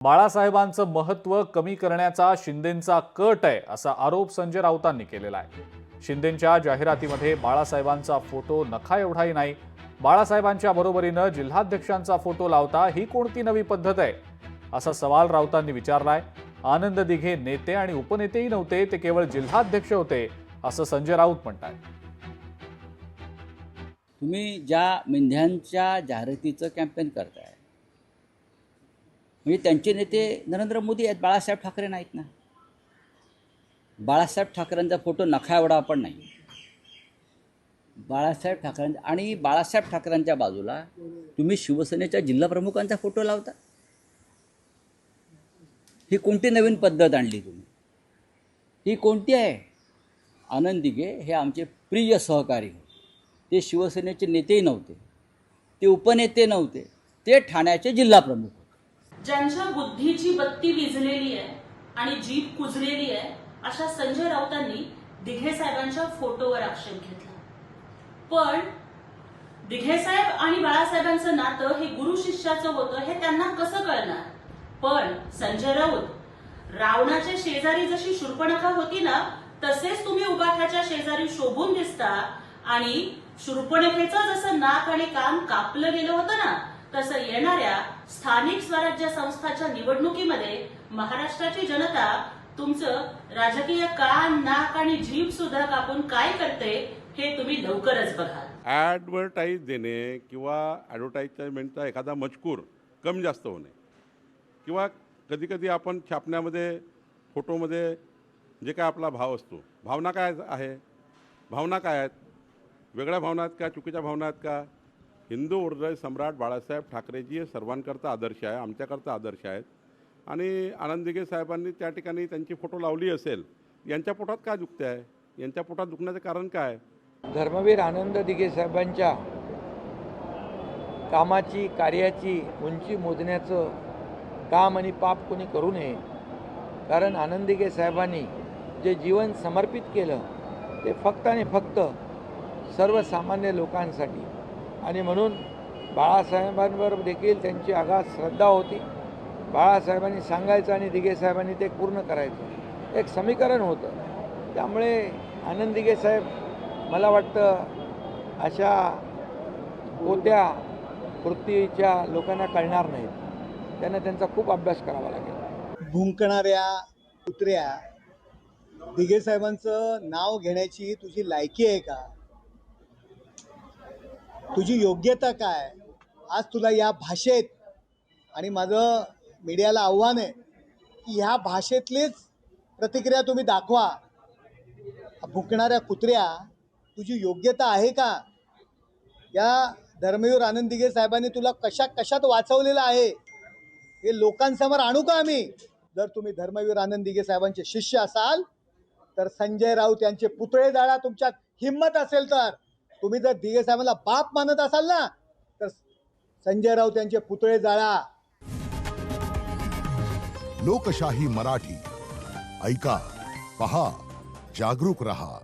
बाळासाहेबांचं महत्त्व कमी करण्याचा शिंदेंचा कट आहे असा आरोप संजय राऊतांनी केलेला आहे। शिंदेंच्या जाहिरातीमध्ये बाळासाहेबांचा फोटो नखा एवढाही नाही। बाळासाहेबांच्या बरोबरीनं जिल्हाध्यक्षांचा फोटो लावता ही कोणती नवी पद्धत आहे असा सवाल राऊतांनी विचारलाय। आनंद दिघे नेते आणि उपनेतेही नव्हते, ते केवळ जिल्हाध्यक्ष होते असं संजय राऊत म्हणतात। तुम्ही ज्या मेंढ्यांच्या जाहिरातीचं कॅम्पेन करताय, म्हणजे त्यांचे नेते नरेंद्र मोदी आहेत, बाळासाहेब ठाकरे नाहीत ना। बाळासाहेब ठाकरेंचा फोटो नखा एवढा पण नाही। बाळासाहेब ठाकरेंच्या बाजूला तुम्ही शिवसेनेच्या जिल्हाप्रमुखांचा फोटो लावता। ही कोणती नवीन पद्धत आणली तुम्ही? ही कोणती आहे? आनंद दिघे हे आमचे प्रिय सहकारी होते। ते शिवसेनेचे नेतेही नव्हते, ते उपनेते नव्हते, ते ठाण्याचे जिल्हाप्रमुख होते। ज्यांच्या बुद्धीची बत्ती विझलेली आहे आणि जीभ कुजलेली आहे अशा संजय राऊतांनी दिघे साहेबांच्या फोटोवर आक्षेप घेतला। पण दिघे साहेब आणि बाळासाहेबांचं नातं हे गुरु शिष्याचं होतं हे त्यांना कसं कळणार? पण संजय राऊत, रावणाच्या शेजारी जशी शूर्पणखा होती ना, तसेच तुम्ही उबाठाच्या शेजारी शोभून दिसता। आणि शूर्पणखेचं जसं नाक आणि कान कापलं गेलं होतं ना, तसं येणाऱ्या स्थानिक स्वराज्य संस्थाच्या निवडणुकीमध्ये महाराष्ट्राची जनता तुमचं राजकीय कान, नाक आणि जीभ सुद्धा कापून काय करते हे तुम्ही लवकरच बघाल। ॲडव्हर्टाईज देणे किंवा ॲडव्हर्टाईजमेंटचा एखादा मजकूर कमी जास्त होणे, किंवा कधी कधी आपण छापण्यामध्ये फोटोमध्ये जे काय आपला भाव असतो, भावना काय आहे, भावना काय आहेत, वेगळ्या भावना आहेत का, चुकीच्या भावना आहेत का? हिंदू हृदय सम्राट बाळासाहेब ठाकरेजी सर्वांकरता आदर्श आहे, आमच्याकरता आदर्श आहेत। आणि आनंद दिघे साहेबांनी त्या ठिकाणी त्यांची फोटो लावली असेल, यांच्या पोटात काय दुखते आहे? यांच्या पोटात दुखण्याचं कारण काय? धर्मवीर आनंद दिघे साहेबांच्या कामाची, कार्याची उंची मोजण्याचं काम आणि पाप कोणी करू नये। कारण आनंद दिघे साहेबांनी जे जीवन समर्पित केलं ते फक्त आणि फक्त सर्वसामान्य लोकांसाठी, आणि म्हणून बाळासाहेबांवर देखील त्यांची आगाध श्रद्धा होती। बाळासाहेबांनी सांगायचं आणि दिघे साहेबांनी ते पूर्ण करायचं, एक समीकरण होतं। त्यामुळे आनंद दिघे साहेब, मला वाटतं अशा कोत्या वृत्तीच्या लोकांना कळणार नाहीत, त्यांना त्यांचा खूप अभ्यास करावा लागेल। भुंकणाऱ्या कुत्र्या, दिघे साहेबांचं नाव घेण्याची तुझी लायकी आहे का? तुझी योग्यता काय? आज तुला या भाषेत, आणि माझं मीडियाला आव्हान आहे की ह्या भाषेतलीच प्रतिक्रिया तुम्ही दाखवा। भुंकणाऱ्या कुत्र्या, तुझी योग्यता आहे का? या धर्मवीर आनंद दिघे साहेबांनी तुला कशात वाचवलेलं आहे हे लोकांसमोर आणू का आम्ही? जर तुम्ही धर्मवीर आनंद दिघे साहेबांचे शिष्य असाल तर संजय राऊत यांचे पुतळे जाळा। तुमच्यात हिम्मत असेल तर, तुम्ही जर दिघे साहेबांना बाप मानत असाल ना, तर संजय राऊत यांचे पुतळे जाळा। लोकशाही मराठी ऐका, पहा, जागरूक रहा।